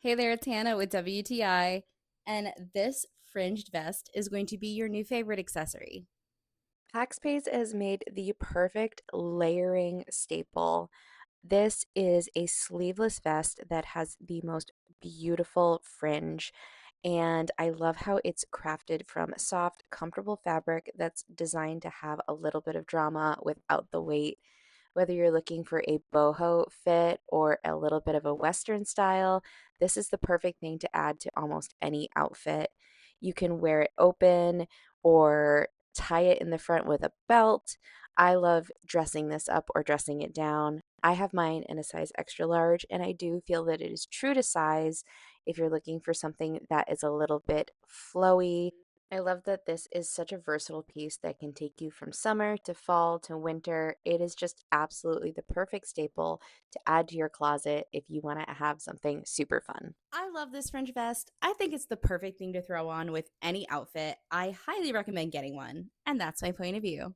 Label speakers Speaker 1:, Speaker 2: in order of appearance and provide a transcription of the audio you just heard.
Speaker 1: Hey there, it's Hannah with WTI, and this fringed vest is going to be your new favorite accessory.
Speaker 2: Paixpays has made the perfect layering staple. This is a sleeveless vest that has the most beautiful fringe, and I love how it's crafted from soft, comfortable fabric that's designed to have a little bit of drama without the weight. Whether you're looking for a boho fit or a little bit of a Western style, this is the perfect thing to add to almost any outfit. You can wear it open or tie it in the front with a belt. I love dressing this up or dressing it down. I have mine in a size extra large, and I do feel that it is true to size if you're looking for something that is a little bit flowy. I love that this is such a versatile piece that can take you from summer to fall to winter. It is just absolutely the perfect staple to add to your closet if you want to have something super fun.
Speaker 1: I love this fringe vest. I think it's the perfect thing to throw on with any outfit. I highly recommend getting one, and that's my point of view.